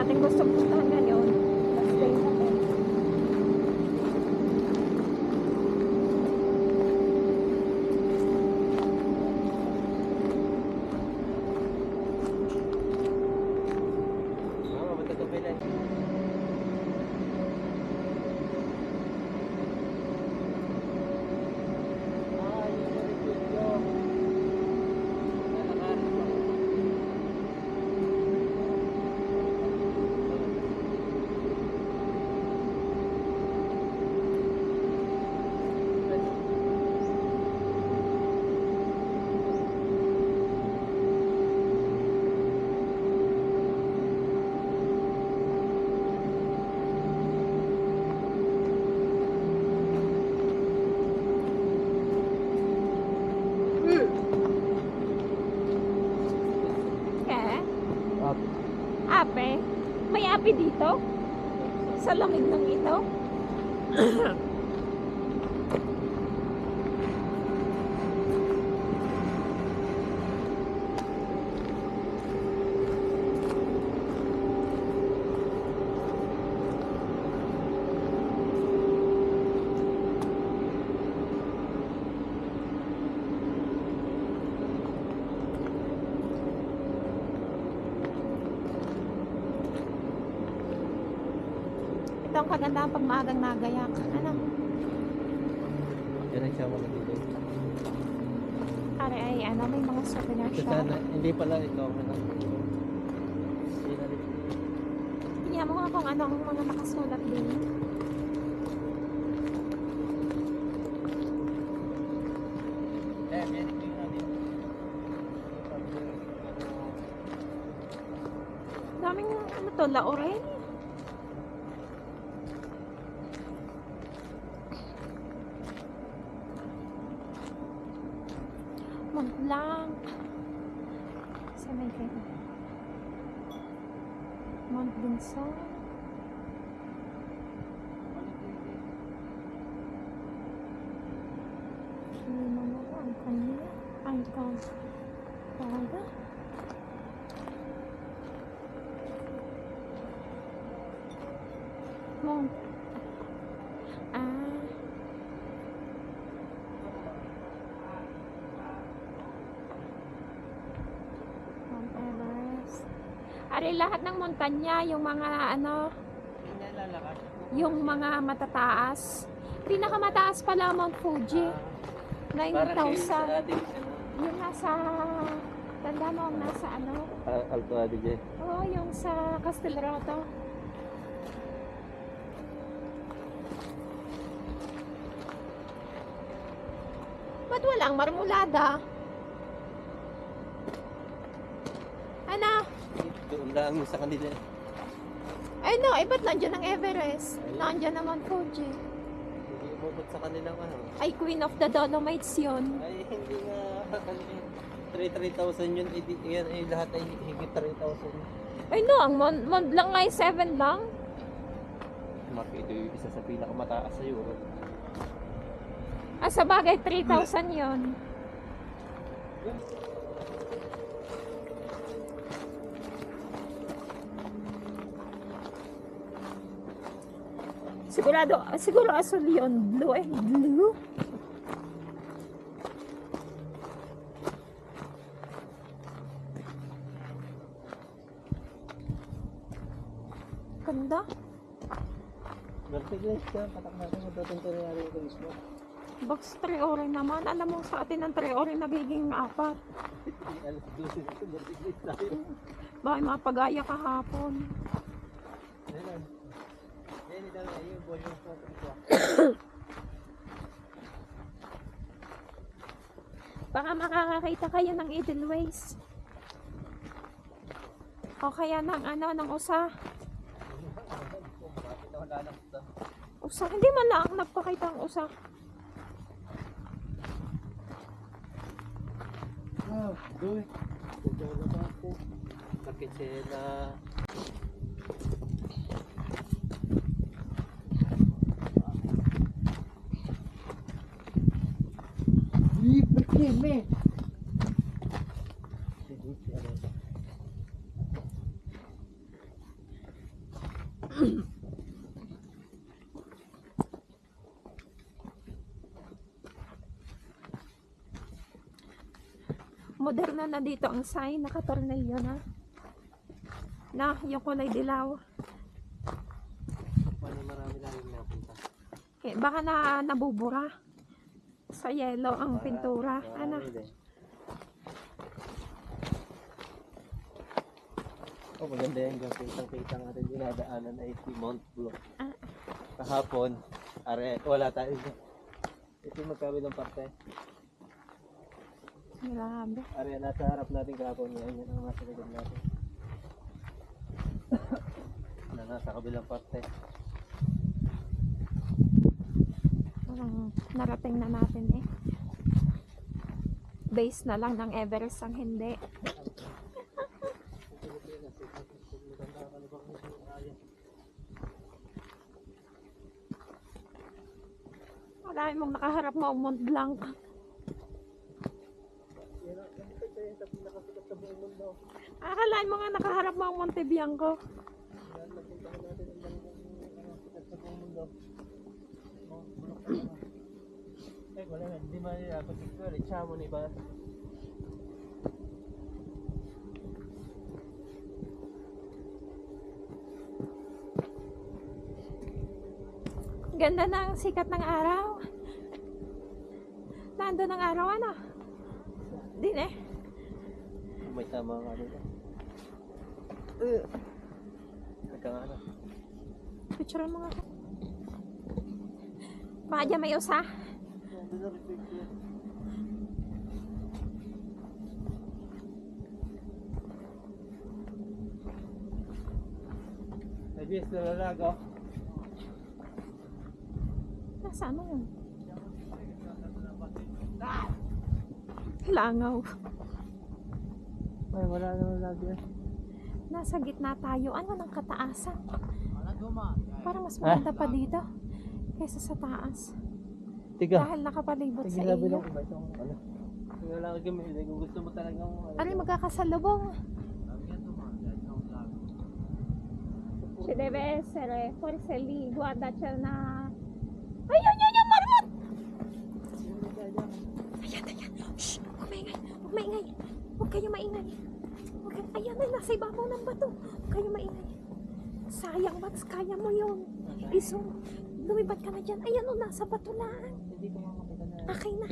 natin gusto puntahan ngayon. Last day natin. Ape? May ape dito? Sa lamig ng ito? Ito ang kagandahan pag maagang nagayak. Ano? Yan ang siya mo dito. Kare ay ano, may mga souvenir shop. Hindi pala ito. Tingnan mo nga kung ano ang mga nakasulat din. Daming ano to, laurel. Montblanc. Saan kayo? Mont Binson. Hindi mo na ang kanya. Ang talaga. Mont. Ari lahat ng montanya, yung mga ano, yung mga matataas. Pinakamataas pala Mount Fuji. 9,000. Yung nasa, tanda mo ang nasa ano? Alto Adige. Oo, yung sa Castelroto. Ba't walang marmulada? Ano? Doon lang sa kanila. Ay no, ba't nandiyan ang Everest? Nandiyan naman Fuji. Hindi umubot sa kanilang ano. Ay, Queen of the Dolomites yun. Ay, hindi nga. 3,000 yun. Yan ay lahat ay higit 3,000. Ay no, ang Mont Blanc nga ay 7 lang. Mark, ito yung isa sa pinakamataas sa Europe. Sa bagay, 3,000 yun. Siguro asul yun. Blue eh. Blue? Ganda. Mercedes ka, patak natin magtatunto na natin ito mismo. Box 3 orin naman. Alam mo sa atin ang 3 orin nagiging 4. Alas 12 ito, Mercedes tayo. Bakit mapagaya kahapon? Ayun. Yan, ito na yung volume po. Baka makakakita kayo ng Edelweiss. O kaya ng ano, ng usa. Usa, hindi man lang nagpakita ang usa. Doy. Bakit sila? Perché me? Moderno na dito ang sign, nakatornilyo na. Na, yung kulay dilaw. Marami lang yung napunta. Baka na nabubura. Sa yellow ang pintura. Ano? Oh, maganda yan. Yung kitang-kitang natin dinadaanan ay si Mount Blanc. Ah. Kahapon, wala tayo. Ito yung magkabilang parte. Grabe. Are, nasa harap natin kahapon. Yan ang nasa likod natin. Na nasa kabilang parte. Parang narating na natin eh. Base na lang ng Everest ang hindi. Marami mong nakaharap mo ang Mont Blanc. Akalain mo nga nakaharap mo ang Monte Bianco. Eh, wala na. Hindi man nila pag-ikaw. Chamo ni ba? Ganda ng sikat ng araw. Nando ng araw ano? Din eh. May tama nga dito. Ika nga na. Picture mo nga ako. Baka dyan may usa. Ay, bis na lalago. Nasaan mo yun? Langaw. Ay, wala naman lagi yan. Nasa gitna tayo. Ano ng kataasan? Parang mas maganda pa dito kaysa sa taas. Tiga. Dahil nakapalibot sa Tigil iyo. lang ba itong ano? Tigil lang gamit. Kung gusto mo talagang ano. Ano magkakasalubong? Si debe essere forse lì, guarda c'è una... Ayan, marmot! Ayan. Shh! Huwag maingay. Huwag kayo maingay. Ayan, nasa ibabaw ng bato. Huwag kayo maingay. Sayang, Max, kaya mo yun. Lumibat ka na dyan. Ayan o, nasa bato lang. Hindi ko makakita na. Okay na.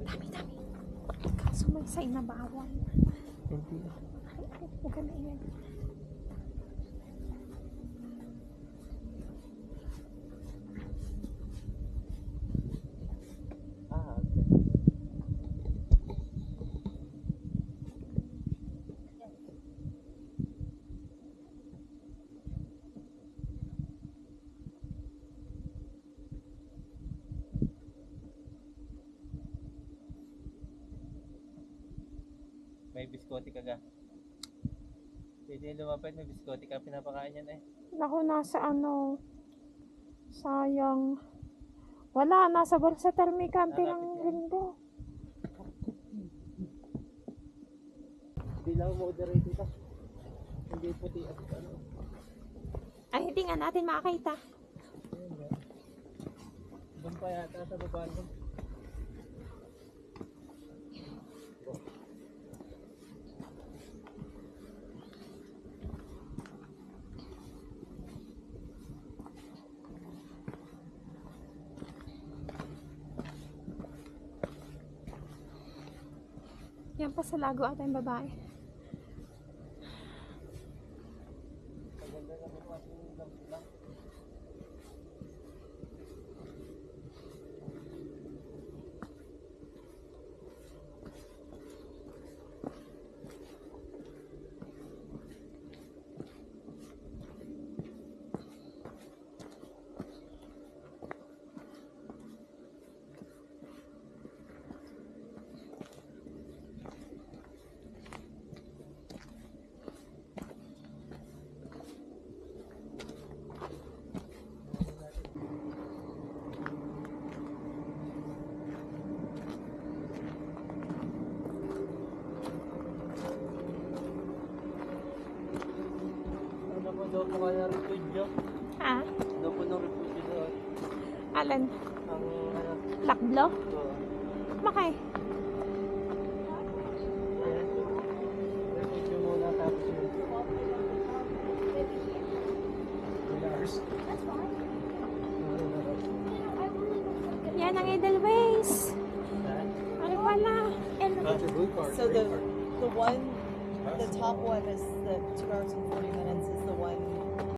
Dami. Kaso may sign na bawal. Hindi. Huwag ka maingay. Okay. May biskote ka ga. Pwede lumapit, may biskote ka. Pinapakain yan eh. Naku, nasa ano. Sayang. Wala, nasa Borsa Termicante ng Ringo. Hindi lang moderate ito. Hindi puti at ano. Ay, hindi nga natin makakita. Doon pa yata sa baba doon. Yan pa sa lago ata yung babae. Maganda naman pa yung sila. Doon po kaya refugio. Ha? Doon po ng refugio doon. Alan? Ang ano, Lakblo? doon. Makay. Ayan. Refugio muna tapos yun. Yan ang Edelweiss. Ano pala? So the one, the top one is the 2 hours and 40 minutes is the one